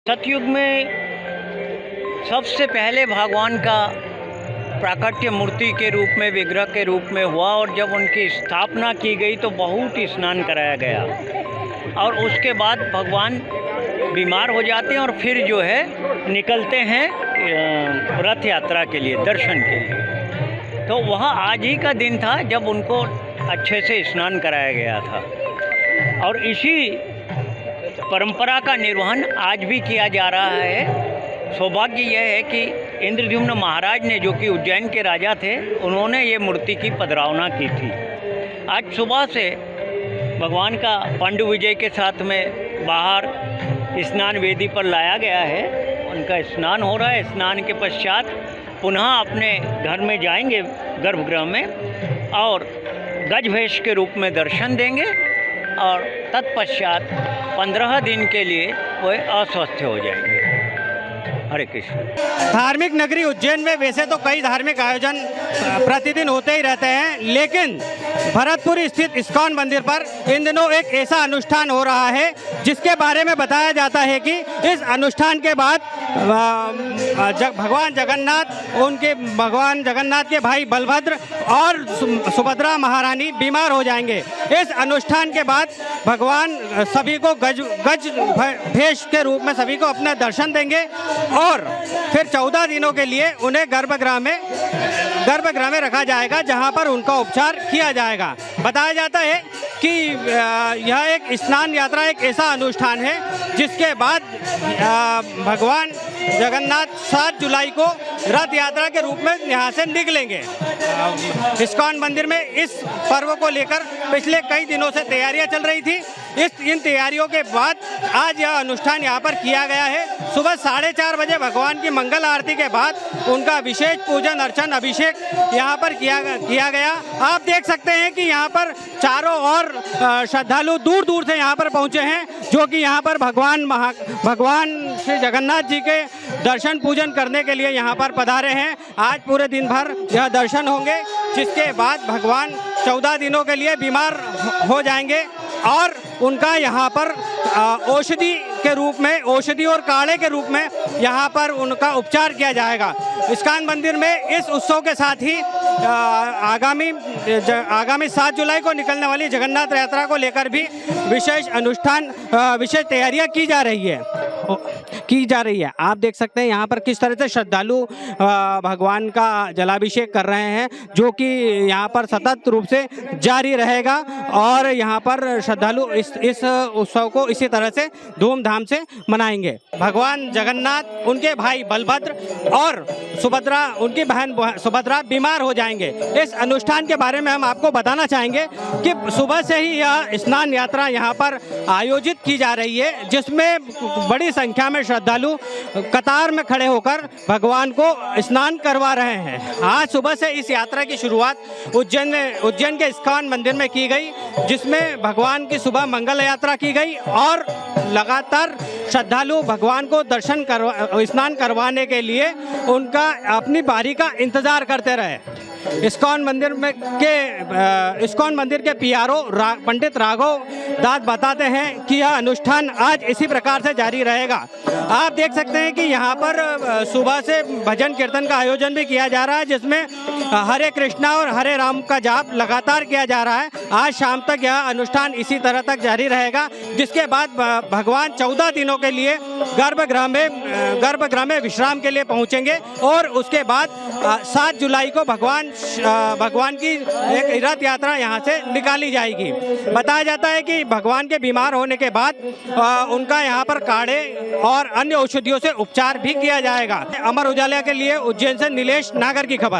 सतयुग में सबसे पहले भगवान का प्राकट्य मूर्ति के रूप में, विग्रह के रूप में हुआ और जब उनकी स्थापना की गई तो बहुत स्नान कराया गया और उसके बाद भगवान बीमार हो जाते हैं और फिर जो है निकलते हैं रथ यात्रा के लिए, दर्शन के लिए। तो वह आज ही का दिन था जब उनको अच्छे से स्नान कराया गया था और इसी परंपरा का निर्वहन आज भी किया जा रहा है। सौभाग्य यह है कि इंद्रद्युम्न महाराज ने, जो कि उज्जैन के राजा थे, उन्होंने ये मूर्ति की पधरावना की थी। आज सुबह से भगवान का पांडु विजय के साथ में बाहर स्नान वेदी पर लाया गया है। उनका स्नान हो रहा है। स्नान के पश्चात पुनः अपने घर में जाएंगे गर्भगृह में और गजवेश के रूप में दर्शन देंगे और तत्पश्चात 15 दिन के लिए वह अस्वस्थ हो जाएंगे। हरे कृष्ण। धार्मिक नगरी उज्जैन में वैसे तो कई धार्मिक आयोजन प्रतिदिन होते ही रहते हैं, लेकिन भरतपुर स्थित इस्कॉन मंदिर पर इन दिनों एक ऐसा अनुष्ठान हो रहा है जिसके बारे में बताया जाता है कि इस अनुष्ठान के बाद भगवान जगन्नाथ के भाई बलभद्र और सुभद्रा महारानी बीमार हो जाएंगे। इस अनुष्ठान के बाद भगवान सभी को गज भेष के रूप में सभी को अपना दर्शन देंगे और फिर 14 दिनों के लिए उन्हें गर्भगृह में रखा जाएगा, जहां पर उनका उपचार किया जाएगा। बताया जाता है कि यह एक स्नान यात्रा एक ऐसा अनुष्ठान है जिसके बाद भगवान जगन्नाथ 7 जुलाई को रथ यात्रा के रूप में यहाँ से निकलेंगे। इस्कॉन मंदिर में इस पर्व को लेकर पिछले कई दिनों से तैयारियां चल रही थी। इन तैयारियों के बाद आज यह अनुष्ठान यहाँ पर किया गया है। सुबह 4:30 बजे भगवान की मंगल आरती के बाद उनका विशेष पूजन अर्चन अभिषेक यहाँ पर किया गया। आप देख सकते हैं कि यहाँ पर चारों ओर श्रद्धालु दूर दूर से यहाँ पर पहुँचे हैं, जो कि यहाँ पर भगवान श्री जगन्नाथ जी के दर्शन पूजन करने के लिए यहाँ पर पधारे हैं। आज पूरे दिन भर यह दर्शन होंगे, जिसके बाद भगवान 14 दिनों के लिए बीमार हो जाएंगे और उनका यहाँ पर औषधि के रूप में, औषधि और काढ़े के रूप में यहाँ पर उनका उपचार किया जाएगा। इस्कॉन मंदिर में इस उत्सव के साथ ही आगामी 7 जुलाई को निकलने वाली जगन्नाथ यात्रा को लेकर भी विशेष तैयारियां की जा रही है। आप देख सकते हैं यहाँ पर किस तरह से श्रद्धालु भगवान का जलाभिषेक कर रहे हैं, जो कि यहाँ पर सतत रूप से जारी रहेगा और यहाँ पर श्रद्धालु इस उत्सव को इसी तरह से धूमधाम से मनाएंगे। भगवान जगन्नाथ, उनके भाई बलभद्र और सुभद्रा, उनकी बहन सुभद्रा बीमार हो जाएंगे। इस अनुष्ठान के बारे में हम आपको बताना चाहेंगे कि सुबह से ही यह स्नान यात्रा यहाँ पर आयोजित की जा रही है, जिसमें बड़ी संख्या में श्रद्धालु कतार में खड़े होकर भगवान को स्नान करवा रहे हैं। आज सुबह से इस यात्रा की शुरुआत उज्जैन के इस्कॉन मंदिर में की गई, जिसमें भगवान की सुबह मंगल यात्रा की गई और लगातार श्रद्धालु भगवान को स्नान करवाने के लिए उनका अपनी बारी का इंतजार करते रहे। इस्कॉन मंदिर के पीआरओ पंडित राघव दास बताते हैं कि यह अनुष्ठान आज इसी प्रकार से जारी रहेगा। आप देख सकते हैं कि यहाँ पर सुबह से भजन कीर्तन का आयोजन भी किया जा रहा है, जिसमें हरे कृष्णा और हरे राम का जाप लगातार किया जा रहा है। आज शाम तक यह अनुष्ठान इसी तरह तक जारी रहेगा, जिसके बाद भगवान 14 दिनों के लिए गर्भगृह में विश्राम के लिए पहुँचेंगे और उसके बाद 7 जुलाई को भगवान की एक रथ यात्रा यहाँ से निकाली जाएगी। बताया जाता है कि भगवान के बीमार होने के बाद उनका यहाँ पर काढ़े और अन्य औषधियों से उपचार भी किया जाएगा। अमर उजाला के लिए उज्जैन से नीलेश नागर की खबर।